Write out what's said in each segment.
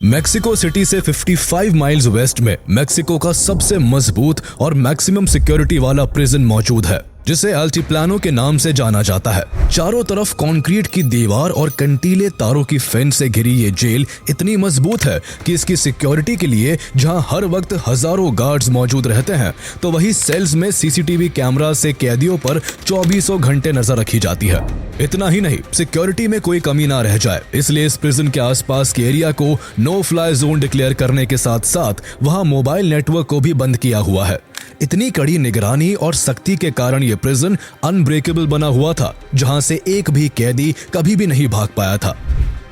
Mexico city से 55 miles waste में Mexico का सबसे मजबूत और मैक्सिमम सिक्योरिटी वाला प्रिजन मौजूद है, जिसे अल्टीप्लानो के नाम से जाना जाता है। चारों तरफ कंक्रीट की दीवार और कंटीले तारों की फेंस से घिरी ये जेल इतनी मजबूत है कि इसकी सिक्योरिटी के लिए जहां हर वक्त हजारों गार्ड्स मौजूद रहते हैं, तो वही सेल्स में सीसीटीवी कैमरा से कैदियों पर 24 घंटे नजर रखी जाती है। इतना ही नहीं, सिक्योरिटी में कोई कमी ना रह जाए, इसलिए इस प्रिजन के आसपास के एरिया को नो फ्लाई जोन डिक्लेयर करने के साथ साथ वहां मोबाइल नेटवर्क को भी बंद किया हुआ है। इतनी कड़ी निगरानी और सख्ती के कारण यह प्रिजन अनब्रेकेबल बना हुआ था, जहां से एक भी कैदी कभी भी नहीं भाग पाया था।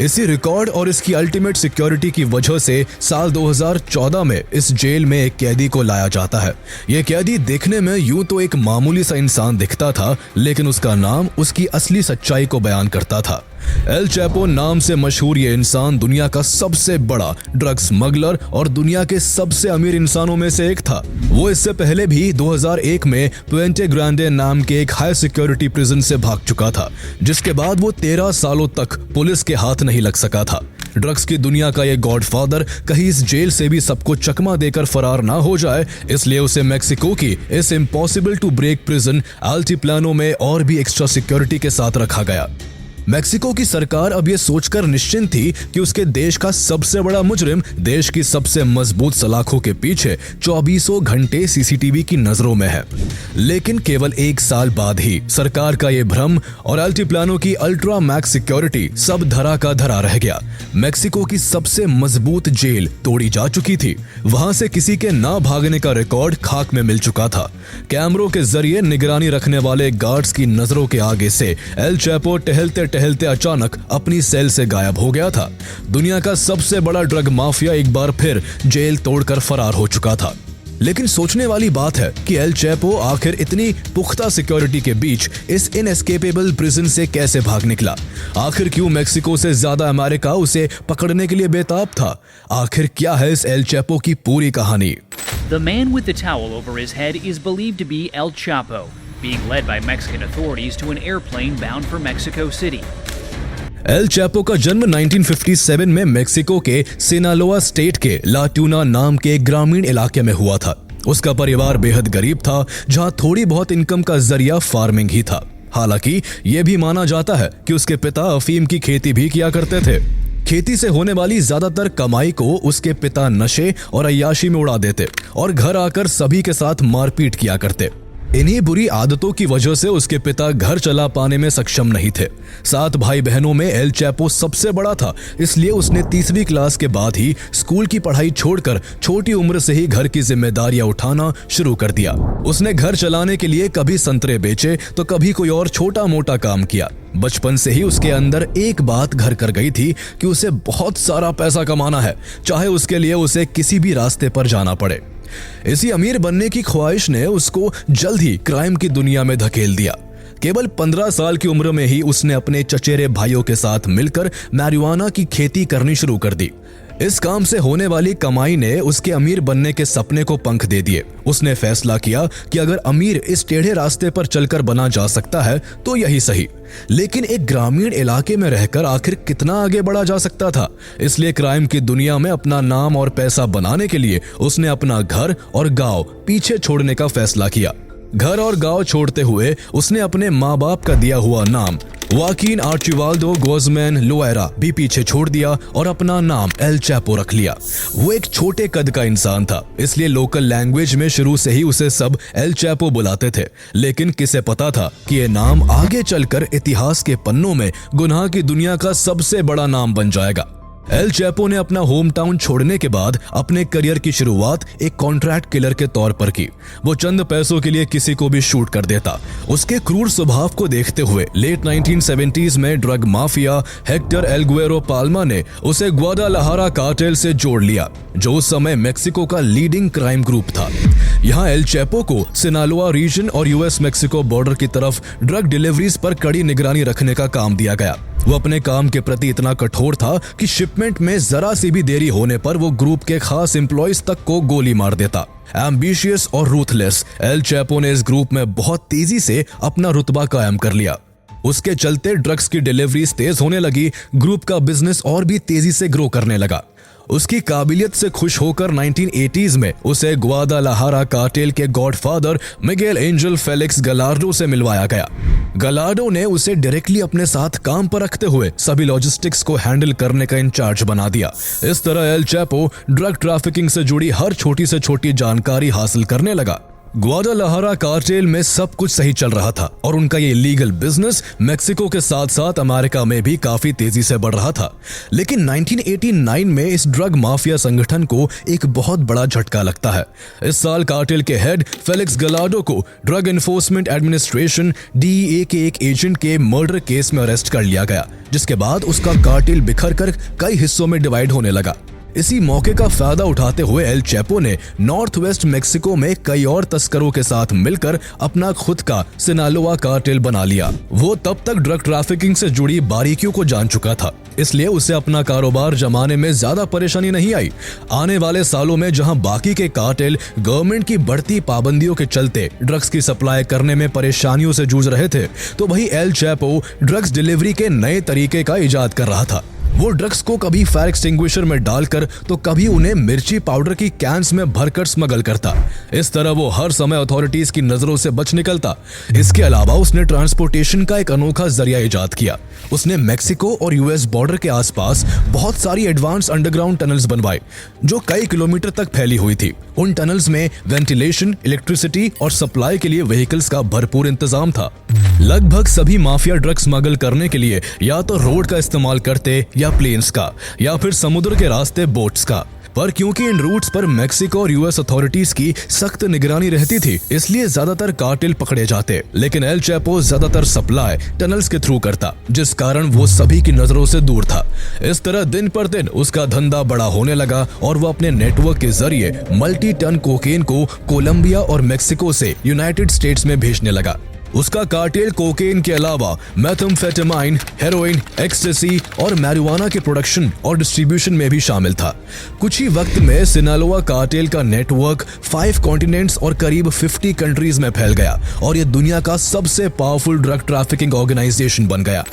इसी रिकॉर्ड और इसकी अल्टीमेट सिक्योरिटी की वजह से साल 2014 में इस जेल में एक कैदी को लाया जाता है। यह कैदी देखने में यूं तो एक मामूली सा इंसान दिखता था, लेकिन उसका नाम उसकी असली सच्चाई को बयान करता था। एल चैपो नाम से मशहूर ये इंसान दुनिया का सबसे बड़ा ड्रग स्मगलर और दुनिया के सबसे अमीर इंसानों में से एक था। वो इससे पहले भी 2001 में पुएंटे ग्रांडे नाम के एक हाई सिक्योरिटी प्रिजन से भाग चुका था, जिसके बाद वो 13 सालों तक पुलिस के हाथ नहीं लग सका था। ड्रग्स की दुनिया का ये गॉडफादर कहीं इस जेल से भी सबको चकमा देकर फरार ना हो जाए, इसलिए उसे मेक्सिको की इस इम्पॉसिबल टू ब्रेक प्रिजन अल्टीप्लानो में और भी एक्स्ट्रा सिक्योरिटी के साथ रखा गया। मेक्सिको की सरकार अब ये सोचकर निश्चिंत थी कि उसके देश का सबसे बड़ा मुजरिम देश की सबसे मजबूत सलाखों के पीछे 24 घंटे सीसीटीवी की नजरों में है। लेकिन केवल 1 साल बाद ही सरकार का ये भ्रम और अल्टीप्लानो की अल्ट्रा मैक्स सिक्योरिटी सब धरा का धरा रह गया। मेक्सिको की सबसे मजबूत जेल तोड़ी जा चुकी थी। वहां से किसी के ना भागने का रिकॉर्ड खाक में मिल चुका था। कैमरों के जरिए निगरानी रखने वाले गार्ड्स की नजरों के आगे से एल चैपो टहलते टहलते अचानक अपनी सेल से गायब हो गया था। दुनिया का सबसे बड़ा ड्रग माफिया एक बार फिर जेल तोड़कर फरार हो चुका था। लेकिन सोचने वाली बात है कि एल चैपो आखिर इतनी पुख्ता सिक्योरिटी के बीच इस इनएस्केपेबल प्रिजन से कैसे भाग निकला। आखिर क्यों मेक्सिको से ज्यादा अमेरिका उसे पकड़ने के लिए बेताब था। आखिर क्या है इस एल चैपो की पूरी कहानी। The man with the towel over his head is believed to be El Chapo, being led by Mexican authorities to an airplane bound for Mexico City. L Chapo का जन्म 1957 में मेक्सिको के Sinaloa state के ला tuna नाम के एक ग्रामीण इलाके में हुआ था। उसका परिवार बेहद गरीब था, जहां थोड़ी बहुत इनकम का जरिया फार्मिंग ही था। हालांकि यह भी माना जाता है कि उसके पिता अफीम की खेती भी किया करते थे। खेती से होने वाली ज्यादातर कमाई को उसके पिता नशे और अय्याशी में उड़ा देते और घर आकर सभी के साथ मारपीट किया करते। इन्हीं बुरी आदतों की वजह से उसके पिता घर चला पाने में सक्षम नहीं थे। 7 भाई बहनों में एल चैपो सबसे बड़ा था, इसलिए उसने 3वीं क्लास के बाद ही स्कूल की पढ़ाई छोड़कर छोटी उम्र से ही घर की जिम्मेदारियां उठाना शुरू कर दिया। उसने घर चलाने के लिए कभी संतरे बेचे तो कभी कोई और छोटा मोटा काम किया। बचपन से ही उसके अंदर एक बात घर कर गई थी कि उसे बहुत सारा पैसा कमाना है, चाहे उसके लिए उसे किसी भी रास्ते पर जाना पड़े। इसी अमीर बनने की ख्वाहिश ने उसको जल्द ही क्राइम की दुनिया में धकेल दिया। केवल 15 साल की उम्र में ही उसने अपने चचेरे भाइयों के साथ मिलकर मैरिजुआना की खेती करनी शुरू कर दी। इस काम से होने वाली कमाई ने उसके अमीर बनने के सपने को पंख दे दिए। उसने फैसला किया कि अगर अमीर इस टेढ़े रास्ते पर चलकर बना जा सकता है तो यही सही। लेकिन एक ग्रामीण इलाके में रहकर आखिर कितना आगे बढ़ा जा सकता था। इसलिए क्राइम की दुनिया में अपना नाम और पैसा बनाने के लिए उसने अपना घर और गांव पीछे छोड़ने का फैसला किया। घर और गांव छोड़ते हुए उसने अपने माँ बाप का दिया हुआ नाम वाकिन आर्चिवाल्डो गुज़मैन लोएरा भी पीछे छोड़ दिया और अपना नाम एल चैपो रख लिया। वो एक छोटे कद का इंसान था, इसलिए लोकल लैंग्वेज में शुरू से ही उसे सब एल चैपो बुलाते थे। लेकिन किसे पता था कि ये नाम आगे चलकर इतिहास के पन्नों में गुनाह की दुनिया का सबसे बड़ा नाम बन जाएगा। एल चैपो ने अपना होम टाउन छोड़ने के बाद अपने करियर की शुरुआत एक कॉन्ट्रैक्ट किलर के तौर पर की। वो चंद पैसों के लिए किसी को भी शूट कर देता। उसके क्रूर स्वभाव को देखते हुए लेट 1970s में drug mafia Hector El Guero Palma ने उसे ग्वादालाहारा कार्टेल से जोड़ लिया, जो उस समय मेक्सिको का लीडिंग क्राइम ग्रुप था। यहाँ एल चैपो को सिनालोआ रीजन और यूएस मेक्सिको बॉर्डर की तरफ ड्रग डिलीवरीज पर कड़ी निगरानी रखने का काम दिया गया। वो अपने काम के प्रति इतना कठोर था कि शिपमेंट में जरा सी भी देरी होने पर वो ग्रुप के खास एम्प्लॉइज तक को गोली मार देता। एम्बिशियस और रूथलेस एल चैपो ने इस ग्रुप में बहुत तेजी से अपना रुतबा कायम कर लिया। उसके चलते ड्रग्स की डिलीवरीज तेज होने लगी, ग्रुप का बिजनेस और भी तेजी से ग्रो करने लगा। उसकी काबिलियत से खुश होकर 1980s में उसे ग्वादालाहारा कार्टेल के गॉडफादर मिगेल एंजल फेलिक्स गलार्डो से मिलवाया गया। गलार्डो ने उसे डायरेक्टली अपने साथ काम पर रखते हुए सभी लॉजिस्टिक्स को हैंडल करने का इंचार्ज बना दिया। इस तरह एल चैपो ड्रग ट्रैफिकिंग से जुड़ी हर छोटी से छोटी जानकारी हासिल करने लगा। ग्वादालाहारा कार्टेल में सब कुछ सही चल रहा था और उनका ये इलीगल बिजनेस मेक्सिको के साथ साथ अमेरिका में भी काफी तेजी से बढ़ रहा था। लेकिन 1989 में इस ड्रग माफिया संगठन को एक बहुत बड़ा झटका लगता है। इस साल कार्टेल के हेड फेलिक्स गलार्डो को ड्रग एनफोर्समेंट एडमिनिस्ट्रेशन DEA के एक एजेंट के मर्डर केस में अरेस्ट कर लिया गया, जिसके बाद उसका कार्टेल बिखर कर कई हिस्सों में डिवाइड होने लगा। इसी मौके का फायदा उठाते हुए एल चैपो ने नॉर्थ वेस्ट मेक्सिको में कई और तस्करों के साथ मिलकर अपना खुद का सिनालोआ कार्टेल बना लिया। वो तब तक ड्रग ट्रैफिकिंग से जुड़ी बारीकियों को जान चुका था, इसलिए उसे अपना कारोबार जमाने में ज्यादा परेशानी नहीं आई। आने वाले सालों में जहां बाकी के कार्टेल गवर्नमेंट की बढ़ती पाबंदियों के चलते ड्रग्स की सप्लाई करने में परेशानियों से जूझ रहे थे, तो वही एल चैपो ड्रग्स डिलीवरी के नए तरीके का इजाद कर रहा था। वो ड्रग्स को कभी फायर एक्सटिंग्विशर में डालकर तो कभी उन्हें मिर्ची पाउडर की कैंस में भरकर स्मगल करता। इस तरह वो हर समय अथॉरिटीज की नजरों से बच निकलता। इसके अलावा उसने ट्रांसपोर्टेशन का एक अनोखा जरिया इजाद किया। उसने मेक्सिको और US बॉर्डर के आसपास बहुत सारी एडवांस अंडरग्राउंड टनल्स बनवाए जो कई किलोमीटर तक फैली हुई थी। उन टनल्स में वेंटिलेशन, इलेक्ट्रिसिटी और सप्लाई के लिए व्हीकल्स का भरपूर इंतजाम था। लगभग सभी माफिया ड्रग स्मगल करने के लिए या तो रोड का इस्तेमाल करते या प्लेन्स का, या फिर समुद्र के रास्ते बोट्स का। पर क्योंकि इन रूट्स पर मेक्सिको और US अथॉरिटीज की सख्त निगरानी रहती थी, इसलिए ज्यादातर कार्टेल पकड़े जाते। लेकिन एल चैपो ज्यादातर सप्लाई टनल्स के थ्रू करता, जिस कारण वो सभी की नजरों से दूर था। इस तरह दिन पर दिन उसका धंधा बड़ा होने लगा और वो अपने नेटवर्क के जरिए मल्टी टन कोकेन को कोलंबिया और मेक्सिको से यूनाइटेड स्टेट्स में भेजने लगा। उसका कार्टेल कोकेन के अलावा मेथाम्फेटामाइन, हेरोइन, एक्सटेसी और मैरिजुआना के प्रोडक्शन और डिस्ट्रीब्यूशन में भी शामिल था। कुछ ही वक्त में सिनालोआ कार्टेल का नेटवर्क 5 कॉन्टिनेंट्स और करीब 50 कंट्रीज में फैल गया और ये दुनिया का सबसे पावरफुल ड्रग ट्रैफिकिंग ऑर्गेनाइजेशन बन गया।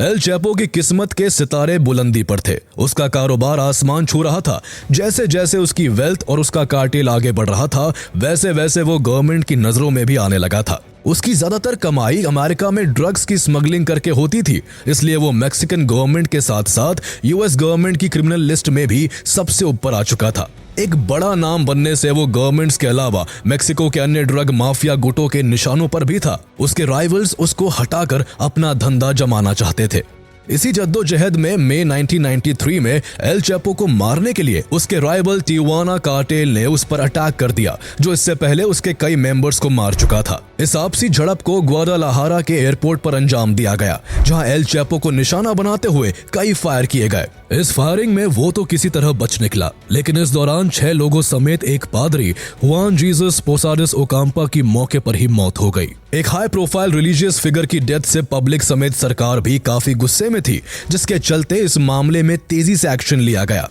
एल चैपो की किस्मत के सितारे बुलंदी पर थे। उसका कारोबार आसमान छू रहा था। जैसे जैसे उसकी वेल्थ और उसका कार्टेल आगे बढ़ रहा था, वैसे वैसे वो गवर्नमेंट की नजरों में भी आने लगा था। उसकी ज्यादातर कमाई अमेरिका में ड्रग्स की स्मगलिंग करके होती थी, इसलिए वो मैक्सिकन गवर्नमेंट के साथ साथ US गवर्नमेंट की क्रिमिनल लिस्ट में भी सबसे ऊपर आ चुका था। एक बड़ा नाम बनने से वो गवर्नमेंट्स के अलावा मेक्सिको के अन्य ड्रग माफिया गुटों के निशानों पर भी था। उसके राइवल्स उसको हटाकर अपना धंधा जमाना चाहते थे। इसी जद्दोजहद में मई 1993 में एल चैपो को मारने के लिए उसके राइवल टिजुआना कार्टेल ने उस पर अटैक कर दिया, जो इससे पहले उसके कई मेंबर्स को मार चुका था। इस आपसी झड़प को ग्वादालाहारा के एयरपोर्ट पर अंजाम दिया गया, जहां एल चैपो को निशाना बनाते हुए कई फायर किए गए। इस फायरिंग में वो तो किसी तरह बच निकला, लेकिन इस दौरान 6 लोगों समेत एक पादरी हुआन जीसस पोसाडेस ओकाम्पा की मौके पर ही मौत हो गई। एक हाई प्रोफाइल रिलीजियस फिगर की डेथ से पब्लिक समेत सरकार भी काफी गुस्से में थी, जिसके चलते इस मामले में तेजी से एक्शन लिया गया।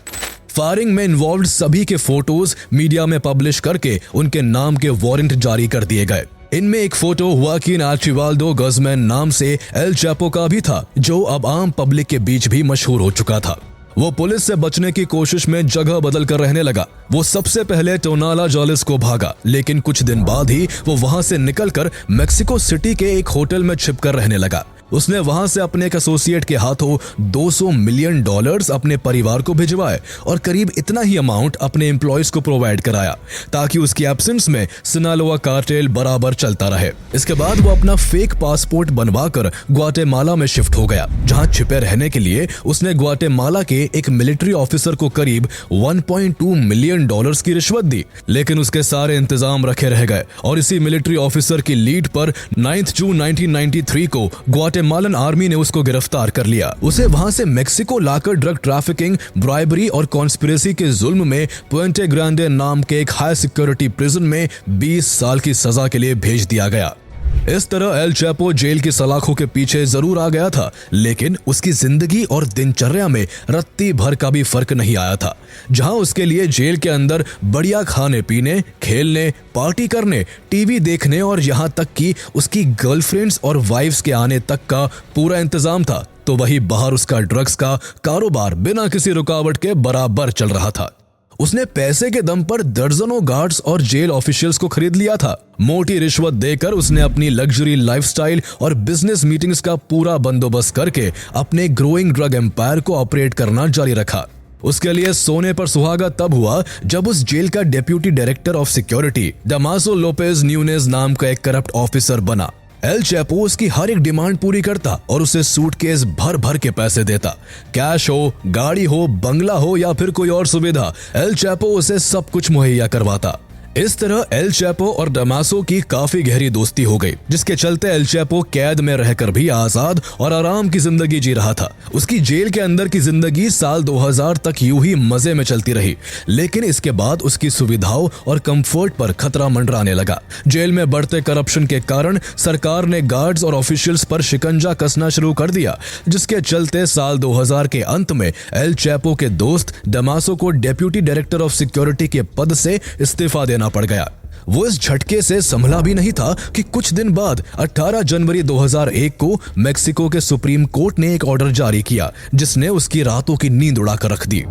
फायरिंग में इन्वॉल्व्ड सभी के फोटोज मीडिया में पब्लिश करके उनके नाम के वारंट जारी कर दिए गए। इनमें एक फोटो हुआकिन आर्चिवाल्डो गजमैन नाम से एल चैपो का भी था, जो अब आम पब्लिक के बीच भी मशहूर हो चुका था। वो पुलिस से बचने की कोशिश में जगह बदल कर रहने लगा। वो सबसे पहले टोनाला जॉलिस को भागा, लेकिन कुछ दिन बाद ही वो वहां से निकलकर मेक्सिको सिटी के एक होटल में छिपकर रहने लगा। उसने वहां से अपने एक एसोसिएट के हाथों $200 मिलियन अपने परिवार को भिजवाए और करीब इतना ही अमाउंट अपने एम्प्लॉयज को प्रोवाइड कराया, ताकि उसकी एब्सेंस में सिनालोआ कार्टेल बराबर चलता रहे। इसके बाद वो अपना फेक पासपोर्ट बनवाकर ग्वाटेमाला में शिफ्ट हो गया, जहां छिपे रहने के लिए उसने ग्वाटेमाला के एक मिलिट्री ऑफिसर को करीब $1.2 मिलियन की रिश्वत दी। लेकिन उसके सारे इंतजाम रखे रह गए और इसी मिलिट्री ऑफिसर की लीड पर 9 जून 1993 को ग्वाटेमालन आर्मी ने उसको गिरफ्तार कर लिया। उसे वहां से मेक्सिको लाकर ड्रग ट्रैफिकिंग, ब्राइबरी और कॉन्स्पिरेसी के जुल्म में पुएंटे ग्रांडे नाम के एक हाई सिक्योरिटी प्रिजन में 20 साल की सजा के लिए भेज दिया गया। इस तरह एल चैपो जेल की सलाखों के पीछे जरूर आ गया था, लेकिन उसकी जिंदगी और दिनचर्या में रत्ती भर का भी फर्क नहीं आया था। जहां उसके लिए जेल के अंदर बढ़िया खाने पीने, खेलने, पार्टी करने, टीवी देखने और यहां तक कि उसकी गर्लफ्रेंड्स और वाइफ्स के आने तक का पूरा इंतजाम था, तो वहीं बाहर उसका ड्रग्स का कारोबार बिना किसी रुकावट के बराबर चल रहा था। उसने पैसे के दम पर दर्जनों गार्ड्स और जेल ऑफिशियल्स को खरीद लिया था। मोटी रिश्वत देकर उसने अपनी लग्जरी लाइफस्टाइल और बिजनेस मीटिंग्स का पूरा बंदोबस्त करके अपने ग्रोइंग ड्रग एम्पायर को ऑपरेट करना जारी रखा। उसके लिए सोने पर सुहागा तब हुआ जब उस जेल का deputy director of security Damaso Lopez Nunez नाम का एक करप्ट ऑफिसर बना। एल चैपो उसकी हर एक डिमांड पूरी करता और उसे सूटकेस भर भर के पैसे देता। कैश हो, गाड़ी हो, बंगला हो या फिर कोई और सुविधा, एल चैपो उसे सब कुछ मुहैया करवाता। इस तरह एल चैपो और डमासो की काफी गहरी दोस्ती हो गई, जिसके चलते एल चैपो कैद में रहकर भी आजाद और आराम की जिंदगी जी रहा था। उसकी जेल के अंदर की जिंदगी साल 2000 तक यूं ही मजे में चलती रही, लेकिन इसके बाद उसकी सुविधाओं और कंफर्ट पर खतरा मंडराने लगा। जेल में बढ़ते करप्शन के कारण सरकार ने गार्ड्स और ऑफिशियल्स पर शिकंजा कसना शुरू कर दिया, जिसके चलते साल 2000 के अंत में एल चैपो के दोस्त डमासो को डेप्यूटी डायरेक्टर ऑफ सिक्योरिटी के पद से इस्तीफा देना पड़ गया। वो इस झटके से संभला भी नहीं था कि कुछ दिन बाद 18 जनवरी 2001 को मेक्सिको के सुप्रीम कोर्ट ने एक ऑर्डर जारी किया, जिसने उसकी रातों की नींद उड़ाकर रख दी।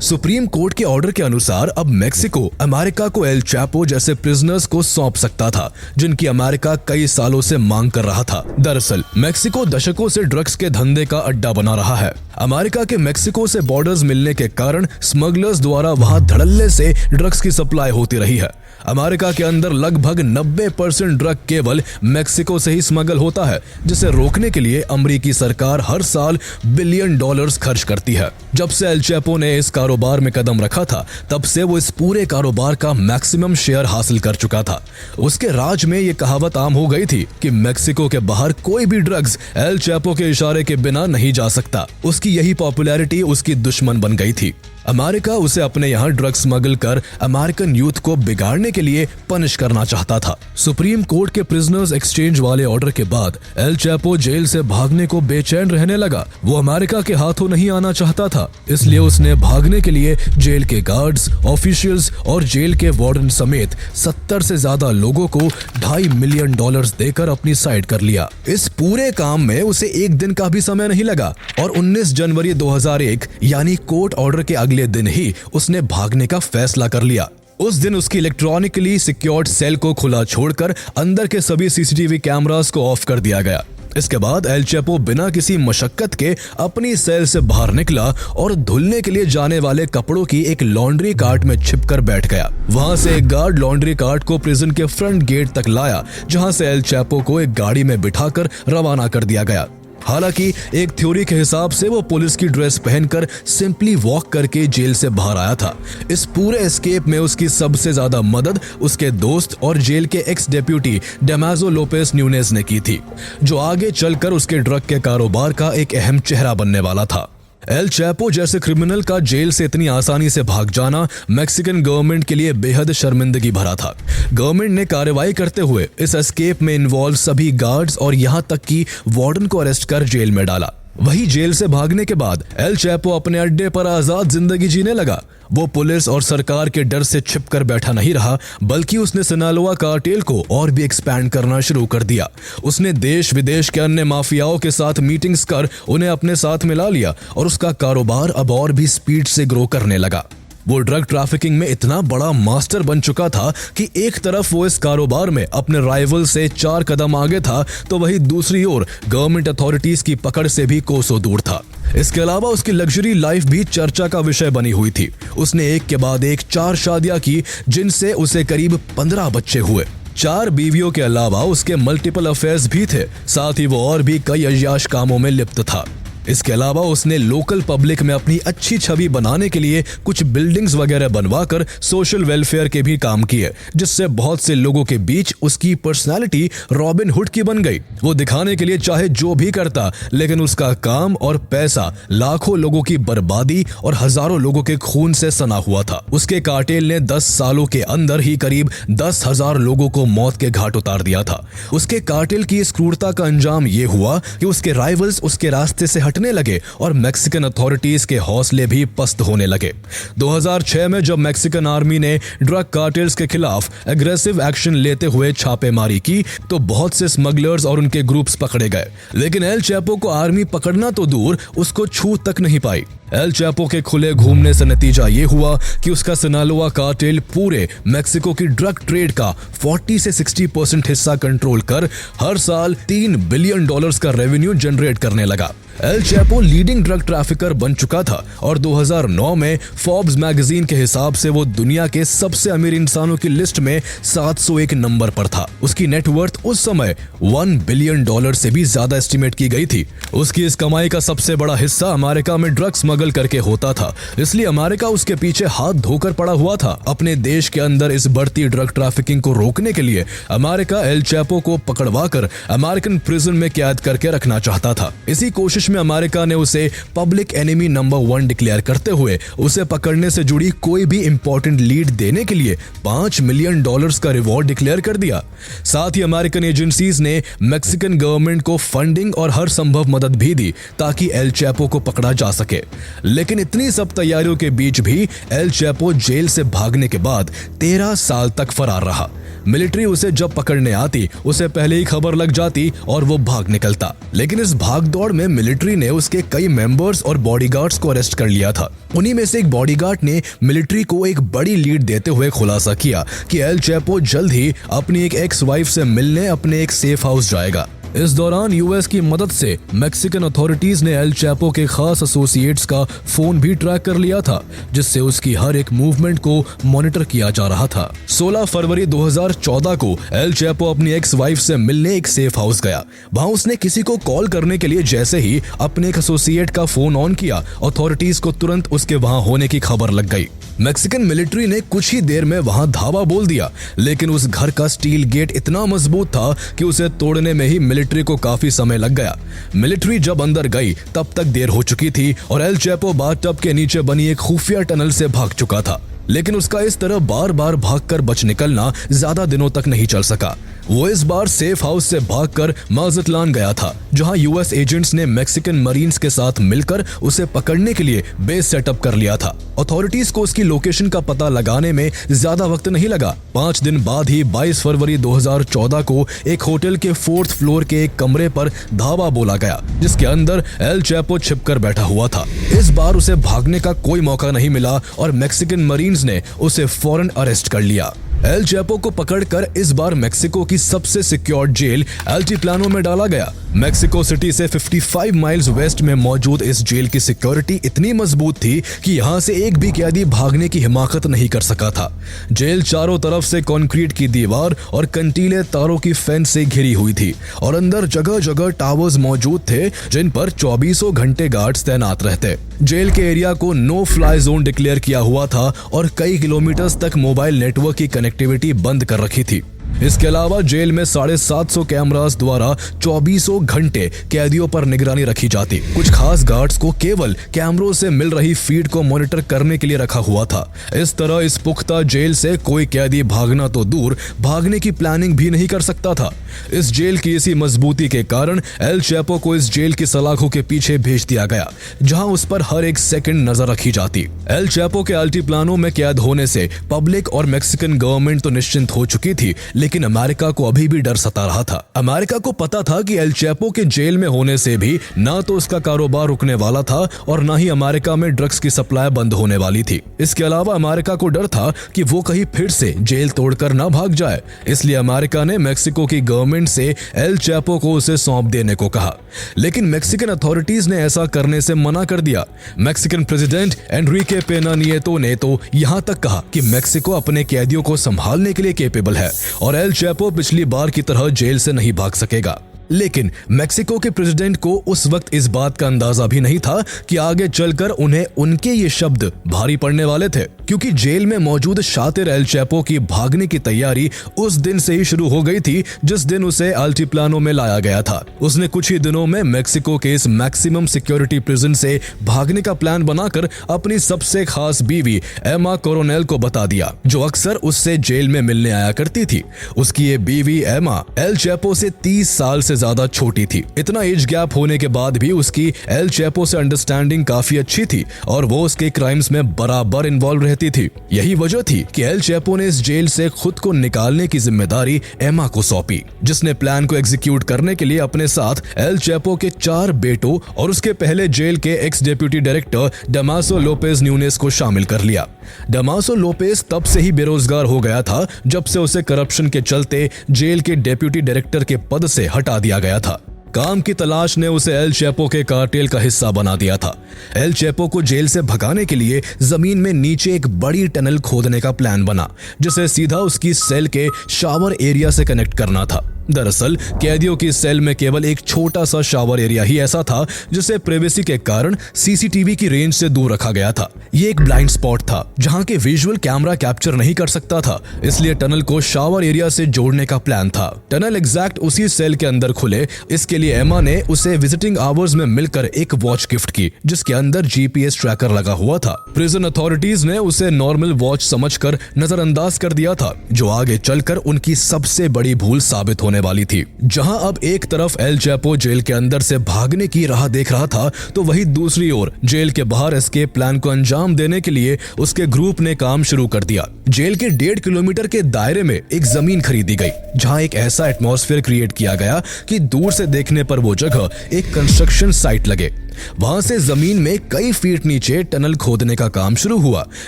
सुप्रीम कोर्ट के ऑर्डर के अनुसार अब मेक्सिको अमेरिका को एल चैपो जैसे प्रिजनर्स को सौंप सकता था, जिनकी अमेरिका कई सालों से मांग कर रहा था। दरअसल मेक्सिको दशकों से ड्रग्स के धंधे का अड्डा बना रहा है। अमेरिका के मेक्सिको से बॉर्डर्स मिलने के कारण स्मगलर्स द्वारा वहां धड़ल्ले से ड्रग्स की सप्लाई होती रही है। अमेरिका के अंदर लगभग 90% ड्रग केवल मेक्सिको से ही स्मगल होता है, जिसे रोकने के लिए अमेरिकी सरकार हर साल $बिलियन खर्च करती है। जब से एल चैपो ने इस कारोबार में कदम रखा था, तब से वो इस पूरे कारोबार का मैक्सिमम शेयर हासिल कर चुका था। उसके राज में ये कहावत आम हो गई थी कि मेक्सिको के बाहर कोई भी ड्रग्स एल चैपो के इशारे के बिना नहीं जा सकता। उसकी यही पॉपुलैरिटी उसकी दुश्मन बन गई थी। अमेरिका उसे अपने यहाँ ड्रग्स स्मगल कर अमेरिकन यूथ को बिगाड़ने के लिए पनिश करना चाहता था। सुप्रीम कोर्ट के प्रिजनर्स एक्सचेंज वाले ऑर्डर के बाद एल चैपो जेल से भागने को बेचैन रहने लगा। वो अमेरिका के हाथों नहीं आना चाहता था, इसलिए उसने भागने के लिए जेल के गार्ड्स, ऑफिशियल्स और जेल के वार्डन समेत 70 से ज्यादा लोगों को $2.5 मिलियन देकर अपनी साइड कर लिया। इस पूरे काम में उसे एक दिन का भी समय नहीं लगा और 19 जनवरी 2001 यानी कोर्ट ऑर्डर के अगले दिन ही उसने भागने का फैसला कर लिया। उस दिन उसकी इलेक्ट्रॉनिकली सिक्योर्ड सेल को खुला छोड़कर अंदर के सभी सीसीटीवी कैमरास को ऑफ कर दिया गया। इसके बाद एल चैपो बिना किसी मशक्कत के अपनी सेल से बाहर निकला और धुलने के लिए जाने वाले कपड़ों की एक लॉन्ड्री कार्ट में छिपकर बैठ गया। वहां से एक गार्ड लॉन्ड्री कार्ट को प्रिजन के फ्रंट गेट तक लाया, जहां से एल चैपो को एक गाड़ी में बिठाकर रवाना कर दिया गया। हालांकि एक थ्योरी के हिसाब से वो पुलिस की ड्रेस पहनकर सिंपली वॉक करके जेल से बाहर आया था। इस पूरे एस्केप में उसकी सबसे ज्यादा मदद उसके दोस्त और जेल के एक्स डेप्यूटी डमासो लोपेज न्यूनेज ने की थी, जो आगे चलकर उसके ड्रग के कारोबार का एक अहम चेहरा बनने वाला था। एल चैपो जैसे क्रिमिनल का जेल से इतनी आसानी से भाग जाना मैक्सिकन गवर्नमेंट के लिए बेहद शर्मिंदगी भरा था। गवर्नमेंट ने कार्रवाई करते हुए इस एस्केप में इन्वॉल्व सभी गार्ड्स और यहां तक कि वार्डन को अरेस्ट कर जेल में डाला। वही जेल से भागने के बाद एल चैपो अपने अड्डे पर आजाद जिंदगी जीने लगा। वो पुलिस और सरकार के डर से छिपकर बैठा नहीं रहा, बल्कि उसने सिनालोआ कार्टेल को और भी एक्सपैंड करना शुरू कर दिया। उसने देश विदेश के अन्य माफियाओं के साथ मीटिंग्स कर उन्हें अपने साथ मिला लिया और उसका कारोबार अब और भी स्पीड से ग्रो करने लगा। वो ड्रग ट्रैफिकिंग में इतना बड़ा मास्टर बन चुका था कि एक तरफ वो इस कारोबार में अपने राइवल से 4 कदम आगे था, तो वहीं दूसरी ओर गवर्नमेंट अथॉरिटीज की पकड़ से भी कोसों दूर था। इसके अलावा उसकी लग्जरी लाइफ भी चर्चा का विषय बनी हुई थी। उसने एक के बाद एक 4 शादियां की, जिनसे उसे करीब 15 बच्चे हुए। 4 बीवियों के अलावा उसके मल्टीपल अफेयर्स भी थे। साथ ही वो और भी कई अय्याश कामों में लिप्त था। इसके अलावा उसने लोकल पब्लिक में अपनी अच्छी छवि बनाने के लिए कुछ बिल्डिंग्स वगैरह बनवाकर सोशल वेलफेयर के भी काम किए, जिससे बहुत से लोगों के बीच उसकी पर्सनालिटी रॉबिन हुड की बन गई। वो दिखाने के लिए चाहे जो भी करता, लेकिन उसका काम और पैसा लाखों लोगों की बर्बादी और हजारों लोगों के खून से सना हुआ था। उसके कार्टेल ने 10 सालों के अंदर ही करीब 10,000 लोगों को मौत के घाट उतार दिया था। उसके कार्टेल की इस क्रूरता का अंजाम ये हुआ कि उसके राइवल्स उसके रास्ते से घटने लगे और मैक्सिकन अथॉरिटीज के हौसले भी पस्त होने लगे। 2006 में जब मैक्सिकन आर्मी ने ड्रग कार्टेल्स के खिलाफ एग्रेसिव एक्शन लेते हुए छापेमारी की तो बहुत से स्मगलर्स और उनके ग्रुप्स पकड़े गए, लेकिन एल चैपो को आर्मी पकड़ना तो दूर उसको छू तक नहीं पाई। एल चैपो के खुले घूमने से नतीजा ये हुआ कि उसका सिनालोआ कार्टेल पूरे मैक्सिको की ड्रग ट्रेड का 40 से 60% हिस्सा कंट्रोल कर हर साल $3 बिलियन का रेवेन्यू जनरेट करने लगा। L Chapo leading drug trafficker बन चुका था और 2009 में फोर्ब्स मैगजीन के हिसाब से वो दुनिया के सबसे अमीर इंसानों की लिस्ट में 701 नंबर पर था। उसकी नेटवर्थ उस समय $1 बिलियन से भी ज्यादा एस्टिमेट की गई थी। उसकी इस कमाई का सबसे बड़ा हिस्सा अमेरिका में ड्रग स्मगल करके होता था, इसलिए अमेरिका उसके पीछे हाथ धोकर पड़ा हुआ था। अपने देश के अंदर इस बढ़ती ड्रग ट्रैफिकिंग को रोकने के लिए अमेरिका एल चैपो को पकड़वाकर अमेरिकन प्रिजन में कैद करके रखना चाहता था। इसी कोशिश में अमेरिका ने उसे पब्लिक एनिमी नंबर 1 डिक्लेयर करते हुए उसे पकड़ने से जुड़ी कोई भी इंपॉर्टेंट लीड देने के लिए $5 मिलियन का रिवॉर्ड डिक्लेयर कर दिया। साथ ही अमेरिकन एजेंसीज ने मैक्सिकन गवर्नमेंट को फंडिंग और हर संभव मदद भी दी ताकि एल चैपो को पकड़ा जा सके। लेकिन इतनी सब तैयारियों के बीच भी एल चैपो जेल से भागने के बाद 13 साल तक फरार रहा। मिलिट्री उसे जब पकड़ने आती उसे पहले ही खबर लग जाती और वो भाग निकलता। लेकिन इस भागदौड़ में मिलिट्री ने उसके कई मेंबर्स और बॉडीगार्ड्स को अरेस्ट कर लिया था। उन्हीं में से एक बॉडीगार्ड ने मिलिट्री को एक बड़ी लीड देते हुए खुलासा किया कि एल चैपो जल्द ही अपनी एक एक्स वाइफ से मिलने अपने एक सेफ हाउस जाएगा। इस दौरान यूएस की मदद से मैक्सिकन अथॉरिटीज ने एल चैपो के खास एसोसिएट्स का फोन भी ट्रैक कर लिया था, जिससे उसकी हर एक मूवमेंट को मॉनिटर किया जा रहा था। 16 फरवरी 2014 को एल चैपो अपनी एक्स वाइफ से मिलने एक सेफ हाउस गया। वहां उसने किसी को कॉल करने के लिए जैसे ही अपने एक एसोसिएट का फोन ऑन किया, अथॉरिटीज को तुरंत उसके वहां होने की खबर लग गई। मैक्सिकन मिलिट्री ने कुछ ही देर में वहां धावा बोल दिया, लेकिन उस घर का स्टील गेट इतना मजबूत था कि उसे तोड़ने में ही मिलिट्री को काफी समय लग गया। मिलिट्री जब अंदर गई तब तक देर हो चुकी थी और एल चैपो बाथटब के नीचे बनी एक खुफिया टनल से भाग चुका था। लेकिन उसका इस तरह बार बार भागकर बच निकलना ज्यादा दिनों तक नहीं चल सका। वो इस बार सेफ हाउस से भागकर माज़ात्लान गया था, जहां यूएस एजेंट्स ने मैक्सिकन मरीन्स के साथ मिलकर उसे पकड़ने के लिए बेस सेटअप कर लिया था। अथॉरिटीज को उसकी लोकेशन का पता लगाने में ज्यादा वक्त नहीं लगा। 5 दिन बाद ही 22 फरवरी 2014 को एक होटल के 4th फ्लोर के एक कमरे पर धावा बोला गया, जिसके अंदर एल चैपो छिपकर बैठा हुआ था। इस बार उसे भागने का कोई मौका नहीं मिला और मैक्सिकन मरीन्स ने उसे फौरन अरेस्ट कर लिया। एल चैपो को पकड़कर इस बार मैक्सिको की सबसे सिक्योर्ड जेल अल्टीप्लानो में डाला गया। मैक्सिको सिटी से 55 माइल्स वेस्ट में मौजूद इस जेल की सिक्योरिटी इतनी मजबूत थी कि यहाँ से एक भी कैदी भागने की हिमाकत नहीं कर सका था। जेल चारों तरफ से कंक्रीट की दीवार और कंटीले तारों की फेंस से घिरी हुई थी और अंदर जगह जगह टावर्स मौजूद थे जिन पर 24 घंटे गार्ड्स तैनात रहते। जेल के एरिया को नो फ्लाई जोन डिक्लेयर किया हुआ था और कई किलोमीटर्स तक मोबाइल नेटवर्क की कनेक्टिविटी बंद कर रखी थी। इसके अलावा जेल में 750 कैमरास द्वारा 24 घंटे कैदियों पर निगरानी रखी जाती। कुछ खास गार्ड्स को केवल कैमरों से मिल रही फीड को मॉनिटर करने के लिए रखा हुआ था। इस तरह इस पुख्ता जेल से कोई कैदी भागना तो दूर, भागने की प्लानिंग भी नहीं कर सकता था। इस जेल की इसी मजबूती के कारण एल चैपो को इस जेल की सलाखों के पीछे भेज दिया गया, जहां उस पर हर एक सेकंड नजर रखी जाती। एल चैपो के अल्टीप्लानो में कैद होने से पब्लिक और मैक्सिकन गवर्नमेंट तो निश्चिंत हो चुकी थी, लेकिन अमेरिका को अभी भी डर सता रहा था। अमेरिका को पता था कि एल चैपो के जेल में होने से भी ना तो उसका कारोबार रुकने वाला था और ना ही अमेरिका में ड्रग्स की सप्लाई बंद होने वाली थी। इसके अलावा अमेरिका को डर था कि वो कहीं फिर से जेल तोड़कर ना भाग जाए, इसलिए अमेरिका ने मैक्सिको की गवर्नमेंट से एल चैपो को उसे सौंप देने को कहा। लेकिन मैक्सिकन अथॉरिटीज ने ऐसा करने से मना कर दिया। मैक्सिकन प्रेसिडेंट एनरिके पेना नियतो ने तो यहां तक कहा कि मैक्सिको अपने कैदियों को संभालने के लिए कैपेबल है और एल चैपो पिछली बार की तरह जेल से नहीं भाग सकेगा। लेकिन मैक्सिको के प्रेसिडेंट को उस वक्त इस बात का अंदाजा भी नहीं था कि आगे चलकर उन्हें उनके ये शब्द भारी पड़ने वाले थे, क्योंकि जेल में मौजूद शातिर एल चैपो की भागने की तैयारी उस दिन से ही शुरू हो गई थी जिस दिन उसे अल्टीप्लानो में लाया गया था। उसने कुछ ही दिनों में मैक्सिको के इस मैक्सिमम सिक्योरिटी प्रिजन से भागने का प्लान बनाकर अपनी सबसे खास बीवी एमा कोरोनेल को बता दिया, जो अक्सर उससे जेल में मिलने आया करती थी। उसकी ये बीवी एमा एल चैपो से 30 साल से ज्यादा छोटी थी। इतना एज गैप होने के बाद भी उसकी एल चैपो से अंडरस्टैंडिंग काफी अच्छी थी और वो उसके क्राइम्स में बराबर इन्वॉल्व रहती थी। यही वजह थी कि एल चैपो ने इस जेल से खुद को निकालने की जिम्मेदारी एमा को सौंपी, जिसने प्लान को एग्जीक्यूट करने के लिए अपने साथ एल चैपो के 4 बेटों और उसके पहले जेल के ex deputy director Damaso Lopez Nunez को शामिल कर लिया। डमासो लोपेज तब से ही बेरोजगार हो गया था जब से उसे करप्शन के चलते जेल के डेप्यूटी डायरेक्टर के पद से हटा दिया गया था। काम की तलाश ने उसे एल चैपो के कार्टेल का हिस्सा बना दिया था। एल चैपो को जेल से भगाने के लिए जमीन में नीचे एक बड़ी टनल खोदने का प्लान बना, जिसे सीधा उसकी सेल के शावर एरिया से कनेक्ट करना था। दरअसल कैदियों की सेल में केवल एक छोटा सा शावर एरिया ही ऐसा था जिसे प्राइवेसी के कारण सीसीटीवी की रेंज से दूर रखा गया था। ये एक ब्लाइंड स्पॉट था जहां के विजुअल कैमरा कैप्चर नहीं कर सकता था, इसलिए टनल को शावर एरिया से जोड़ने का प्लान था। टनल एग्जैक्ट उसी सेल के अंदर खुले, इसके लिए एमा ने उसे विजिटिंग आवर्स में मिलकर एक वॉच गिफ्ट की जिसके अंदर जीपीएस ट्रैकर लगा हुआ था। प्रिजन अथॉरिटीज ने उसे नॉर्मल वॉच समझकर नजरअंदाज कर दिया था, जो आगे चलकर उनकी सबसे बड़ी भूल साबित होने वाली थी। जहां अब एक तरफ एल चैपो जेल के अंदर से भागने की राह देख रहा था, तो वहीं दूसरी ओर जेल के बाहर एस्केप प्लान को अंजाम देने के लिए उसके ग्रुप ने काम शुरू कर दिया। जेल के 1.5 किलोमीटर के दायरे में एक जमीन खरीदी गई जहां एक ऐसा एटमॉस्फेयर क्रिएट किया गया कि दूर से देखने पर वो जगह एक कंस्ट्रक्शन साइट लगे। वहां से जमीन में कई फीट नीचे टनल खोदने का काम शुरू हुआ,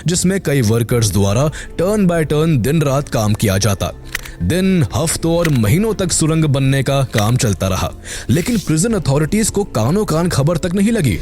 जिसमें कई वर्कर्स द्वारा टर्न बाय टर्न दिन रात काम किया जाता। दिन, हफ्तों और महीनों तक सुरंग बनने का काम चलता रहा, लेकिन प्रिजन अथॉरिटीज को कानों कान खबर तक नहीं लगी।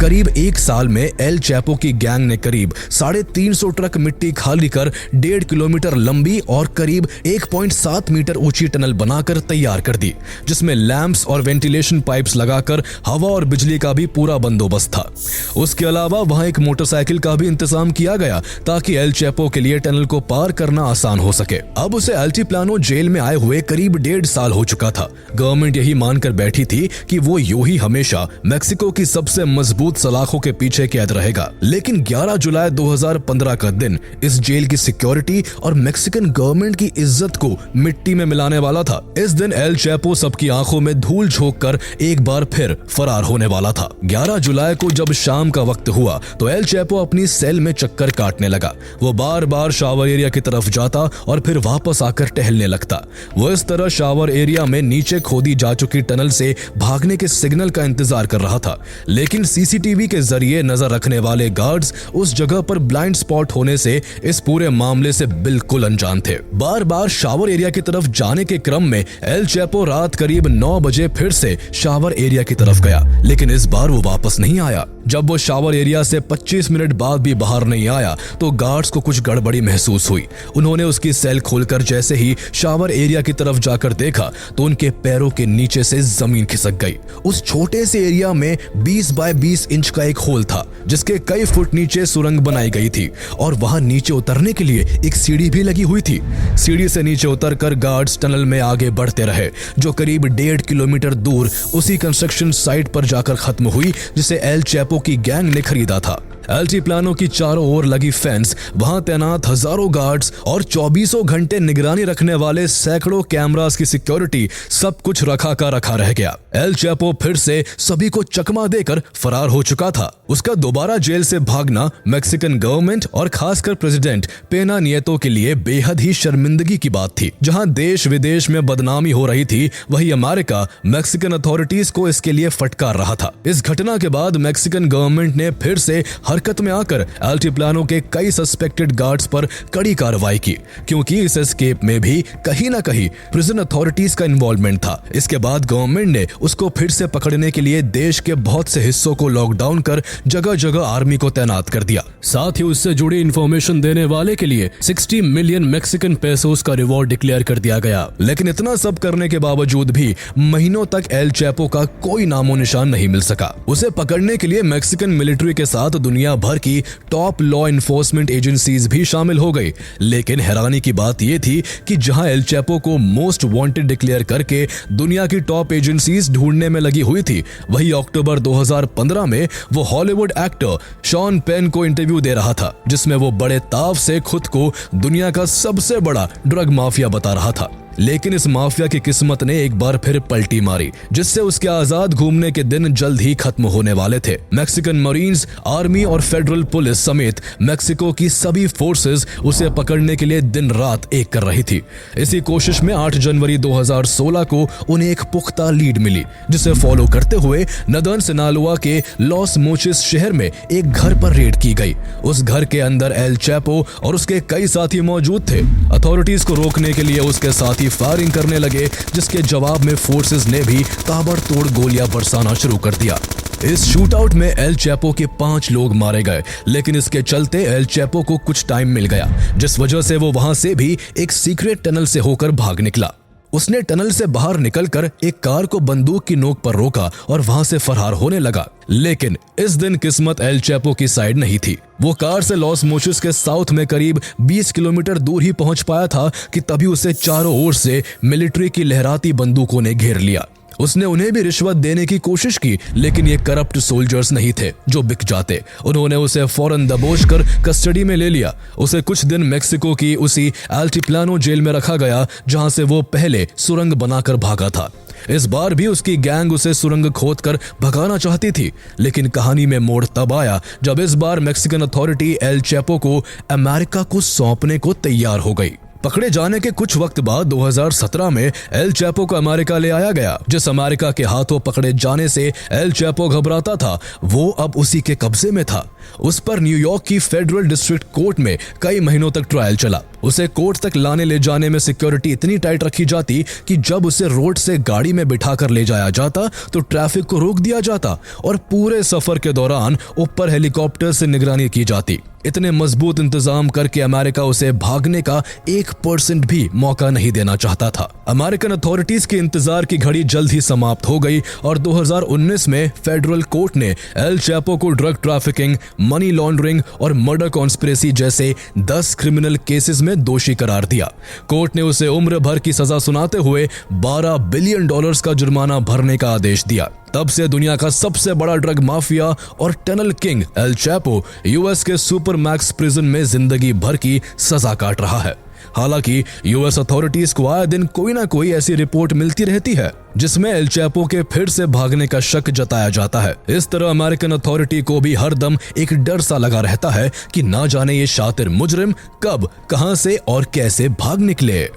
करीब 1 साल में एल चैपो की गैंग ने करीब 350 ट्रक मिट्टी खाली कर 1.5 किलोमीटर लंबी और करीब 1.7 मीटर ऊंची टनल बनाकर तैयार कर दी, जिसमें लैंप्स और वेंटिलेशन पाइप्स लगाकर हवा और बिजली का भी पूरा बंदोबस्त था। उसके अलावा वहां एक मोटरसाइकिल का भी इंतजाम किया गया ताकि एल चैपो के लिए टनल को पार करना आसान हो सके। अब उसे अल्टीप्लानो जेल में आए हुए करीब 1.5 साल हो चुका था। गवर्नमेंट यही मानकर बैठी थी कि वो यूं ही हमेशा मेक्सिको की सबसे मजबूत सलाखों के पीछे कैद रहेगा। लेकिन 11 जुलाई 2015 का दिन इस जेल की सिक्योरिटी और मेक्सिकन गवर्नमेंट की इज्जत को मिट्टी में मिलाने वाला था। इस दिन एल चैपो सबकी आंखों में धूल झोंक कर एक बार फिर फरार होने वाला था। 11 जुलाई को जब शाम का वक्त हुआ तो एल चैपो अपनी सेल में चक्कर काटने लगा। वो बार बार शावर एरिया की तरफ जाता और फिर वापस आकर टहलने लगता। वो इस तरह शावर एरिया में नीचे खोदी जा चुकी टनल से भागने के सिग्नल का इंतजार कर रहा था, लेकिन सीसीटीवी के जरिए नजर रखने वाले गार्ड्स उस जगह पर ब्लाइंड स्पॉट होने से इस पूरे मामले से बिल्कुल अनजान थे। बार बार शावर एरिया की तरफ जाने के क्रम में एल चैपो रात करीब 9 बजे फिर से शावर एरिया की तरफ गया, लेकिन इस बार वो वापस नहीं आया। जब वो शावर एरिया से 25 मिनट बाद भी बाहर नहीं आया तो गार्ड्स को कुछ गड़बड़ी महसूस हुई। उन्होंने उसकी सेल खोलकर जैसे ही शावर एरिया की तरफ जाकर देखा तो उनके पैरों के नीचे से जमीन खिसक गई। उस छोटे से एरिया में 20 बाय 20 इंच का एक होल था जिसके कई फुट नीचे सुरंग बनाई गई थी और वहां नीचे उतरने के लिए एक सीढ़ी भी लगी हुई थी। सीढ़ी से नीचे उतरकर गार्ड्स टनल में आगे बढ़ते रहे, जो करीब 1.5 किलोमीटर दूर उसी कंस्ट्रक्शन साइट पर जाकर खत्म हुई जिसे एल चैपो की गैंग ने खरीदा था। अल्टीप्लानो की चारों ओर लगी फेंस, वहां तैनात हजारों गार्ड्स और 24 घंटे निगरानी रखने वाले सैकड़ों कैमरास की सिक्योरिटी, सब कुछ रखा का रखा रह गया। एल चैपो फिर से सभी को चकमा देकर फरार हो चुका था। उसका दोबारा जेल से भागना मैक्सिकन गवर्नमेंट और खासकर प्रेसिडेंट पेना नियतो के लिए बेहद ही शर्मिंदगी की बात थी। जहां देश विदेश में बदनामी हो रही थी, वही अमेरिका मैक्सिकन अथॉरिटीज को इसके लिए फटकार रहा था। इस घटना के बाद मैक्सिकन गवर्नमेंट ने फिर से हरकत में आकर अल्टीप्लानो के कई सस्पेक्टेड गार्ड्स पर कड़ी कार्रवाई की, क्योंकि इस एस्केप में भी कहीं ना कहीं प्रिजन अथॉरिटीज का इन्वॉल्वमेंट था। इसके बाद गवर्नमेंट ने उसको फिर से पकड़ने के लिए देश के बहुत से हिस्सों को लॉकडाउन कर जगह जगह आर्मी को तैनात कर दिया। साथ ही उससे जुड़ी इंफॉर्मेशन देने वाले के लिए 60 मिलियन मैक्सिकन पेसोस का रिवॉर्ड डिक्लेयर कर दिया गया। लेकिन इतना सब करने के बावजूद भी महीनों तक एल चैपो का कोई नामो निशान नहीं मिल सका। उसे पकड़ने के लिए मैक्सिकन मिलिट्री के साथ दुनिया भर की टॉप लॉ इन्फोर्समेंट एजेंसीज भी शामिल हो गई। लेकिन हैरानी की बात यह थी कि जहां एल चैपो को मोस्ट वांटेड डिक्लेयर करके दुनिया की टॉप एजेंसीज ढूंढने में लगी हुई थी, वही अक्टूबर 2015 में वो हॉलीवुड एक्टर शॉन पेन को इंटरव्यू दे रहा था, जिसमें वो बड़े ताव से खुद को दुनिया का सबसे बड़ा ड्रग माफिया बता रहा था। लेकिन इस माफिया की किस्मत ने एक बार फिर पलटी मारी, जिससे उसके आजाद घूमने के दिन जल्द ही खत्म होने वाले थे। मैक्सिकन मरीन्स, आर्मी और फेडरल पुलिस समेत मैक्सिको की सभी फोर्सेस उसे पकड़ने के लिए दिन रात एक कर रही थी। इसी कोशिश में 8 जनवरी 2016 को उन्हें एक पुख्ता लीड मिली, जिसे फॉलो करते हुए नदर्न सिनालोआ के लॉस मोचिस शहर में एक घर पर रेड की गई। उस घर के अंदर एल चैपो और उसके कई साथी मौजूद थे। अथॉरिटीज को रोकने के लिए उसके साथी फायरिंग करने लगे, जिसके जवाब में फोर्सेस ने भी ताबड़तोड़ गोलियां बरसाना शुरू कर दिया। इस शूटआउट में एल चैपो के 5 लोग मारे गए, लेकिन इसके चलते एल चैपो को कुछ टाइम मिल गया, जिस वजह से वो वहां से भी एक सीक्रेट टनल से होकर भाग निकला। उसने टनल से बाहर निकलकर एक कार को बंदूक की नोक पर रोका और वहां से फरार होने लगा। लेकिन इस दिन किस्मत एल चैपो की साइड नहीं थी। वो कार से लॉस मोचिस के साउथ में करीब 20 किलोमीटर दूर ही पहुंच पाया था कि तभी उसे चारों ओर से मिलिट्री की लहराती बंदूकों ने घेर लिया। उसने उन्हें भी रिश्वत देने की कोशिश की, लेकिन ये करप्ट सोल्जर्स नहीं थे जो बिक जाते। उन्होंने उसे फौरन दबोच कर कस्टडी में ले लिया। उसे कुछ दिन मेक्सिको की उसी अल्टिप्लानो जेल में रखा गया, जहां से वो पहले सुरंग बनाकर भागा था। इस बार भी उसकी गैंग उसे सुरंग खोदकर भगाना चाहती थी, लेकिन कहानी में मोड़ तब आया जब इस बार मैक्सिकन अथॉरिटी एल चैपो को अमेरिका को सौंपने को तैयार हो गई। पकड़े जाने के कुछ वक्त बाद 2017 में एल चैपो को अमेरिका ले आया गया। जिस अमेरिका के हाथों पकड़े जाने से एल चैपो घबराता था, वो अब उसी के कब्जे में था। उस पर न्यूयॉर्क की फेडरल डिस्ट्रिक्ट कोर्ट में कई महीनों तक ट्रायल चला। उसे कोर्ट तक लाने ले जाने में सिक्योरिटी इतनी टाइट रखी जाती कि जब उसे रोड से गाड़ी में बिठाकर ले जाया जाता तो ट्रैफिक को रोक दिया जाता और पूरे सफर के दौरान ऊपर हेलीकॉप्टर से निगरानी की जाती। इतने मजबूत इंतजाम करके अमेरिका उसे भागने का 1% भी मौका नहीं देना चाहता था। अमेरिकन अथॉरिटीज के इंतजार की घड़ी जल्द ही समाप्त हो गई और 2019 में फेडरल कोर्ट ने एल चैपो को ड्रग ट्रैफिकिंग, मनी लॉन्ड्रिंग और मर्डर कॉन्स्पिरेसी जैसे 10 क्रिमिनल केसेस में दोषी करार दिया। कोर्ट ने उसे उम्र भर की सजा सुनाते हुए $12 बिलियन का जुर्माना भरने का आदेश दिया। तब से दुनिया का सबसे बड़ा ड्रग माफिया और tunnel king L Chapo US के सुपर मैक्स प्रिजन में जिंदगी भर की सजा काट रहा है। हालांकि यूएस अथॉरिटीज को आए दिन कोई ना कोई ऐसी रिपोर्ट मिलती रहती है जिसमें एल चैपो के फिर से भागने का शक जताया जाता है। इस तरह अमेरिकन अथॉरिटी को भी हरदम एक डर सा लगा रहता है कि ना जाने ये शातिर मुजरिम कब, कहां से और कैसे भाग निकले।